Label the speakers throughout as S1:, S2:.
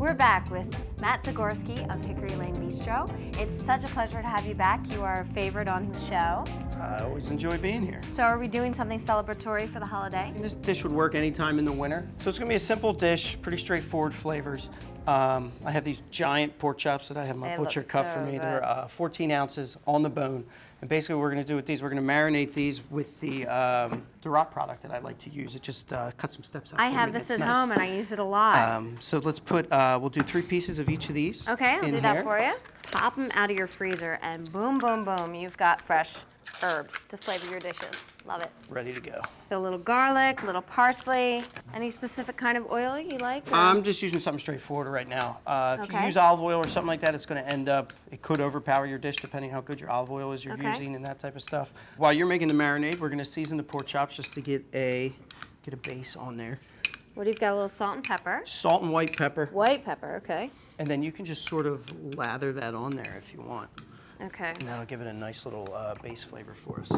S1: We're back with Matt Zagorski of Hickory Lane Bistro. It's such a pleasure to have you back. You are a favorite on the show.
S2: I always enjoy being here.
S1: So are we doing something celebratory for the holiday?
S2: This dish would work anytime in the winter. So it's gonna be a simple dish, pretty straightforward flavors. I have these giant pork chops that I have my butcher cut for me. They're 14 ounces on the bone. And basically what we're gonna do with these, we're gonna marinate these with the Dorot product that I like to use. It just cuts some steps out.
S1: I have this at home and I use it a lot.
S2: So let's put, we'll do 3 pieces of each of these.
S1: Okay, I'll do that for you. Pop them out of your freezer and boom, boom, boom, you've got fresh herbs to flavor your dishes. Love it.
S2: Ready to go.
S1: A little garlic, a little parsley. Any specific kind of oil you like?
S2: I'm just using something straightforward right now. If you use olive oil or something like that, it's going to end up, it could overpower your dish depending how good your olive oil is you're using and that type of stuff. While you're making the marinade, we're going to season the pork chops just to get a base on there.
S1: What do you got? A little salt and pepper.
S2: Salt and white pepper.
S1: White pepper, okay.
S2: And then you can just sort of lather that on there if you want.
S1: Okay.
S2: And that'll give it a nice little base flavor for us.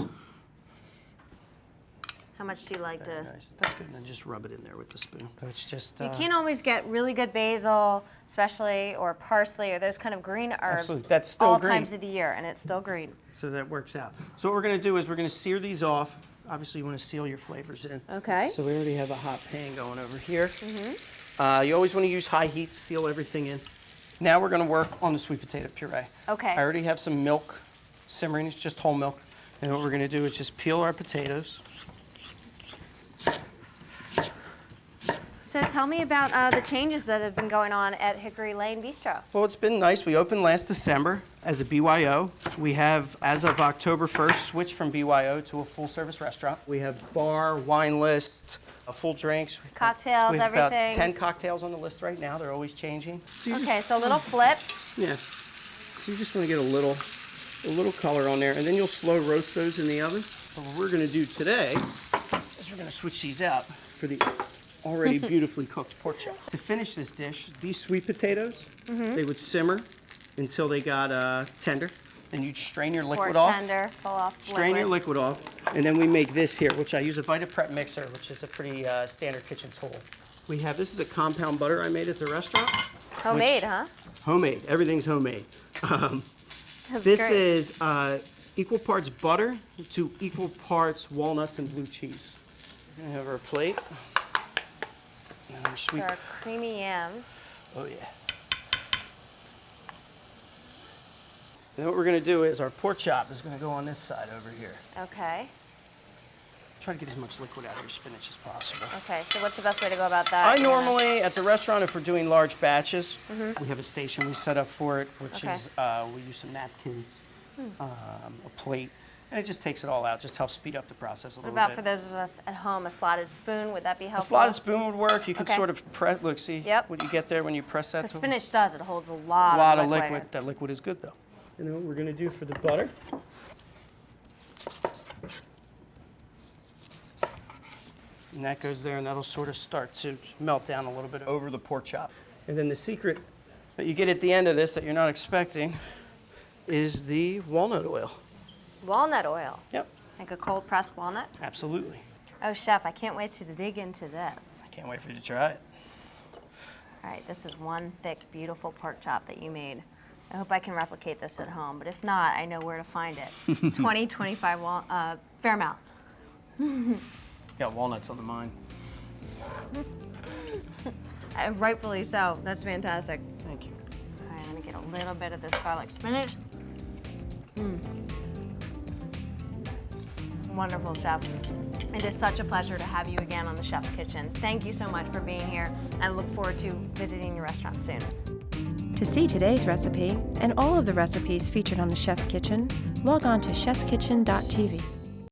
S1: How much do you like to?
S2: Nice. That's good. And then just rub it in there with the spoon. It's just.
S1: You can't always get really good basil, especially, or parsley, or those kind of green herbs.
S2: Absolutely. That's still
S1: all
S2: green.
S1: times of the year, and it's still green.
S2: So that works out. So what we're going to do is we're going to sear these off. Obviously, you want to seal your flavors in.
S1: Okay.
S2: So we already have a hot pan going over here. You always want to use high heat to seal everything in. Now we're going to work on the sweet potato puree.
S1: Okay.
S2: I already have some milk simmering. It's just whole milk. And what we're going to do is just peel our potatoes.
S1: So tell me about the changes that have been going on at Hickory Lane Bistro.
S2: Well, it's been nice. We opened last December as a BYO. We have, as of October 1st, switched from BYO to a full-service restaurant. We have bar, wine list, full drinks.
S1: Cocktails,
S2: we have
S1: everything.
S2: about 10 cocktails on the list right now. They're always changing.
S1: Okay, so a little flip.
S2: Yeah. So you just want to get a little color on there, and then you'll slow roast those in the oven. But what we're going to do today is we're going to switch these out for the already beautifully cooked pork chop. To finish this dish, these sweet potatoes, they would simmer until they got tender. Then you'd strain your liquid off.
S1: Tender, pull off
S2: Strain your liquid off, and then we make this here, which I use a Vita Prep mixer, which is a pretty standard kitchen tool. We have, this is a compound butter I made at the restaurant.
S1: Homemade, huh?
S2: Homemade, everything's homemade.
S1: This
S2: is equal parts butter to equal parts walnuts and blue cheese. We're gonna have our plate. And our sweet.
S1: Our creamy yams.
S2: Oh yeah. Then what we're gonna do is our pork chop is gonna go on this side over here.
S1: Okay.
S2: Try to get as much liquid out of your spinach as possible.
S1: Okay, so what's the best way to go about that?
S2: I normally, at the restaurant, if we're doing large batches, we have a station we set up for it, which is, we use some napkins, a plate, and it just takes it all out, just helps speed up the process a little bit.
S1: What about for those of us at home, a slotted spoon, would that be helpful?
S2: A slotted spoon would work. You can sort of press, look, see what you get there when you press that?
S1: The spinach does, it holds a lot
S2: of liquid. That liquid is good, though. And then what we're gonna do for the butter, and that goes there, and that'll sort of start to melt down a little bit over the pork chop. And then the secret that you get at the end of this that you're not expecting is the walnut oil.
S1: Walnut oil?
S2: Yep.
S1: Like a cold pressed walnut?
S2: Absolutely.
S1: Oh, chef, I can't wait to dig into this.
S2: I can't wait for you to try it.
S1: All right, this is one thick, beautiful pork chop that you made. I hope I can replicate this at home, but if not, I know where to find it. 25 Fairmount.
S2: Got walnuts on the mind.
S1: Rightfully so. That's fantastic.
S2: Thank you.
S1: All right, let me get a little bit of this garlic spinach. Wonderful, chef. It is such a pleasure to have you again on the Chef's Kitchen. Thank you so much for being here. I look forward to visiting your restaurant soon.
S3: To see today's recipe and all of the recipes featured on the Chef's Kitchen, log on to chefskitchen.tv.